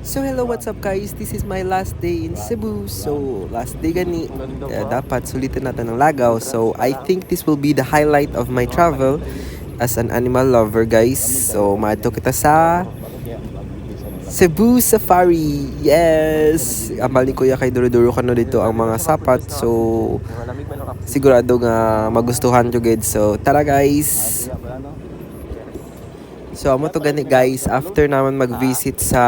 So hello, what's up guys? This is my last day in Cebu. So last day gani, dapat sulitin natin ng lagaw. So I think this will be the highlight of my travel as an animal lover guys. So maadto kita sa Cebu Safari. Yes! Ambal ni Kuya kay duro-duro kano dito ang mga sapat. So sigurado nga magustuhan nyo guys. So tara guys! So amo to gani guys, after naman mag-visit sa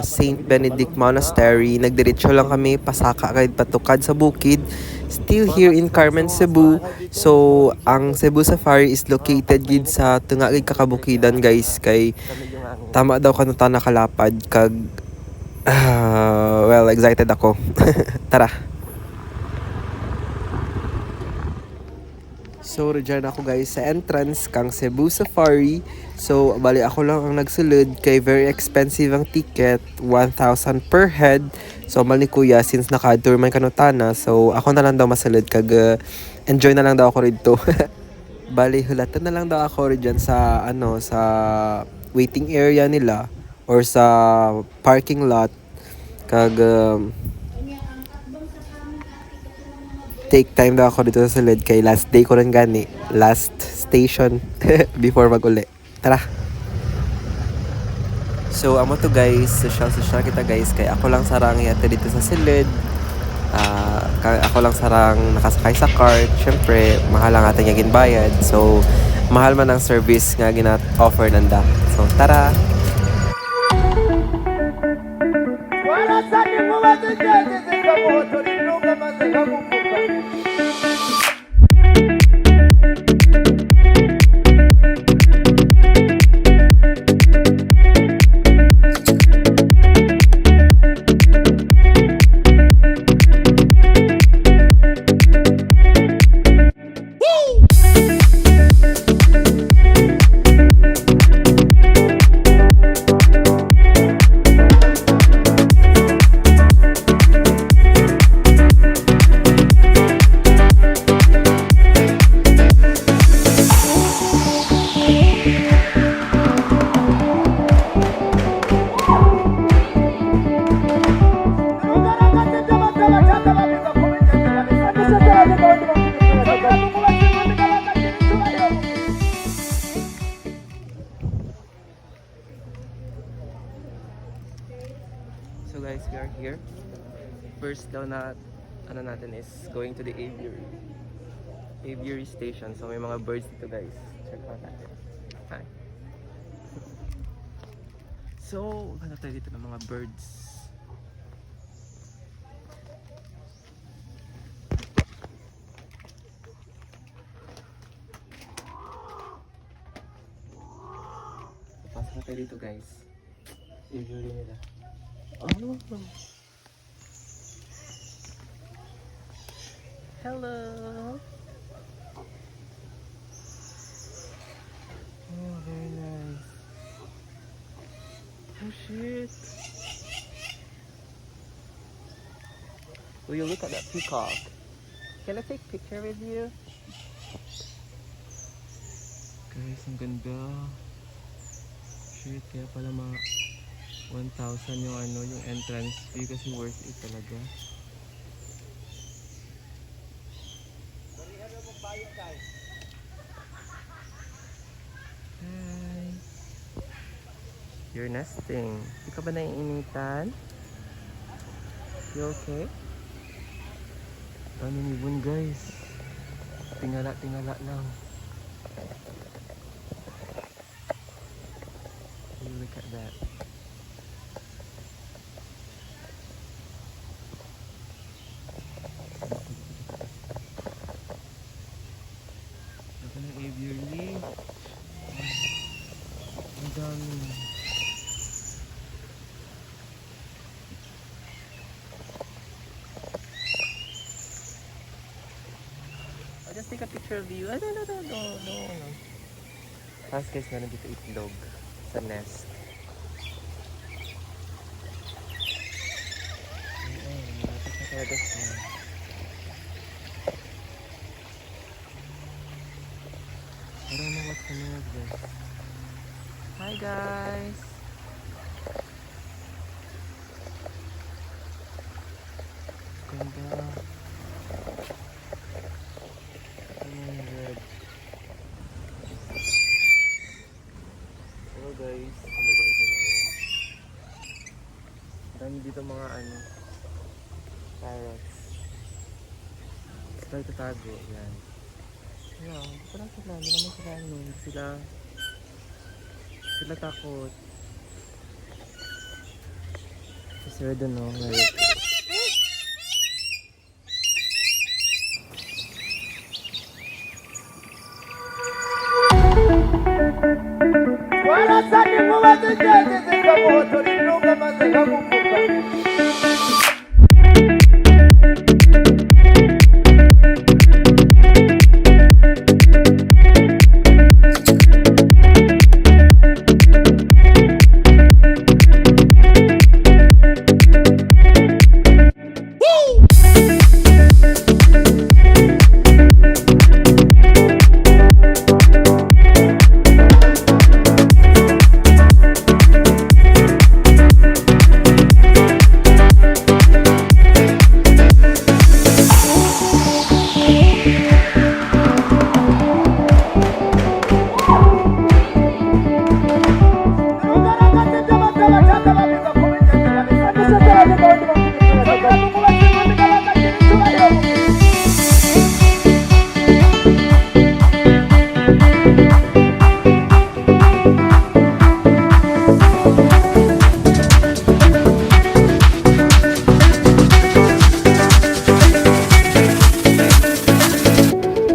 Saint Benedict Monastery, nagdiretso lang kami pasaka kay patukad sa bukid. Still here in Carmen, Cebu. So ang Cebu Safari is located gid sa tunga gid kakabukidan guys, kay tama daw kanu ta nakalapad kag well, excited ako. Tara. So, dyan ako guys sa entrance kang Cebu Safari. So, bali ako lang ang nagsulod kay very expensive ang ticket, 1,000 per head. So, mal ni Kuya since naka-tour man kanutana. So, ako na lang daw masulod kag enjoy na lang daw ako rito. Bali, hulatan na lang daw ako dyan sa sa waiting area nila or sa parking lot kag take time daw ako dito sa Silid kay last day ko rin gani. Last station before mag-uli. Tara! So, amo to guys. Social kita guys. Kay ako lang sarang yata dito sa Silid. Ako lang sarang nakasakay sa cart. Siyempre, mahal ang ating yagin bayad. So, mahal man ang service nga ginat-offer nanda. So, tara! So guys, we are here. First daw na natin is going to the aviary station. So may mga birds dito guys. Check out natin. Hi. So, ganda tayo dito ng mga birds. Pasok na tayo dito guys. Aviary nila. Oh. Hello. Oh, very nice. Oh shit. Will you look at that peacock? Can I take a picture with you? Guys, ang ganda. Shit, kaya pala mga 1,000 yung entrance fee kasi worth it talaga. Hi. You're nesting. Di ka ba naiinitan? You okay? Ano nibon guys? Tingala lang. Look at that. Aviary. Ang dami. I'll just take a picture of you. No. Tapos guys, meron dito itlog sa nest. Malapit na talaga siya. I don't know what's the name of this. Hi guys! Dami dito mga ano, parrots. Sila itatago, yan. Yeah, dito lang sila, hindi naman sila ano, hindi sila takot. Si Sir doon, no, ngayon. Wala sa di mo matijete sa moto ni nunga masaya mo puka.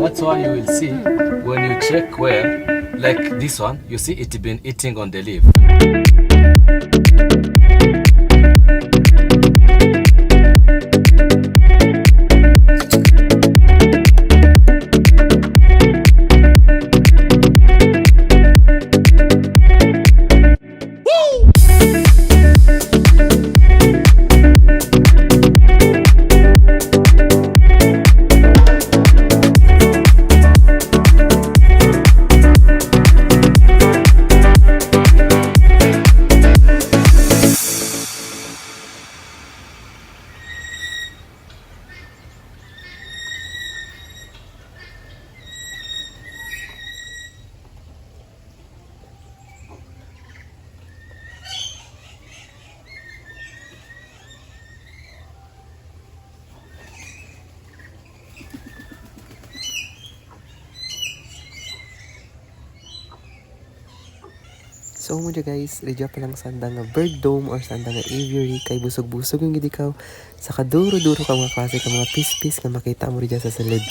That's why you will see when you check well, like this one, you see it been eating on the leaf. So mo guys, ready pa lang sanda nga bird dome or sanda nga aviary kay busog-busog yung gidikaw sa kaduro-duro ka mga klase ka mga pis-pis nga makita mo rin sa salid.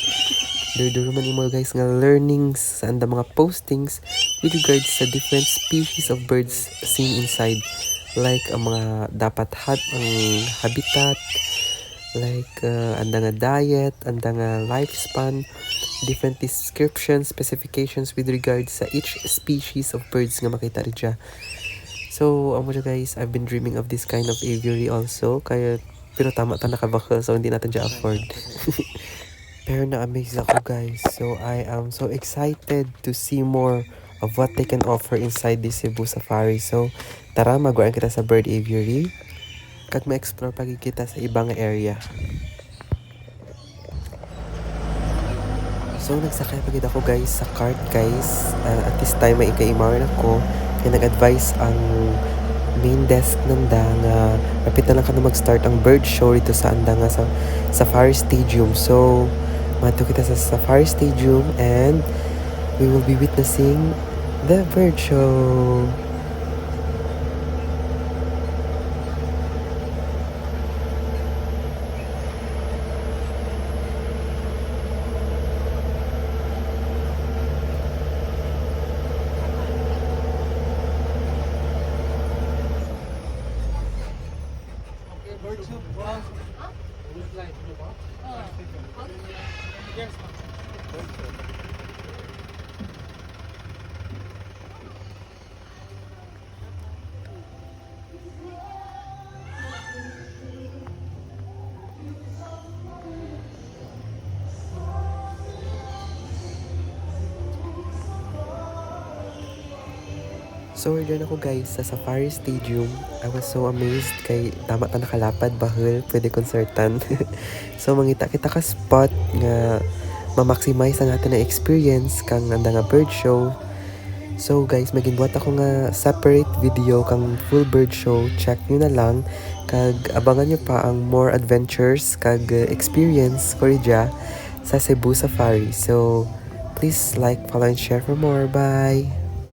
Duro-duro man imo guys nga learnings sa anda mga postings with regards sa different species of birds seen inside, like ang mga dapat ang habitat, like anda nga diet, anda nga lifespan, different descriptions, specifications with regards sa each species of birds nga makita rin siya. So, amo siya guys, I've been dreaming of this kind of aviary also, kaya pero tama ta nakabakal so hindi natin siya afford. Pero na-amaze ako guys, so I am so excited to see more of what they can offer inside this Cebu Safari. So, tara magwaan kita sa bird aviary kag ma-explore pagi kita sa ibang area. So, nagsakay pagid ako guys sa cart guys. At this time may ika-imaran ako. Kaya nag-advise ang main desk nanda nga rapid na lang ka na mag-start ang bird show dito sa anda nga sa Safari Stadium. So, mato kita sa Safari Stadium and we will be witnessing the bird show. So, we're done ako guys sa Safari Stadium. I was so amazed kay tama ta nakalapad bahol, pwede konsertan. So, mangita kita ka spot nga ma-maximize ang atin na experience kang anda nga bird show. So guys, magingwat ako nga separate video kang full bird show. Check nyo na lang. Kag abangan nyo pa ang more adventures kag experience ko rin sa Cebu Safari. So please like, follow, and share for more. Bye!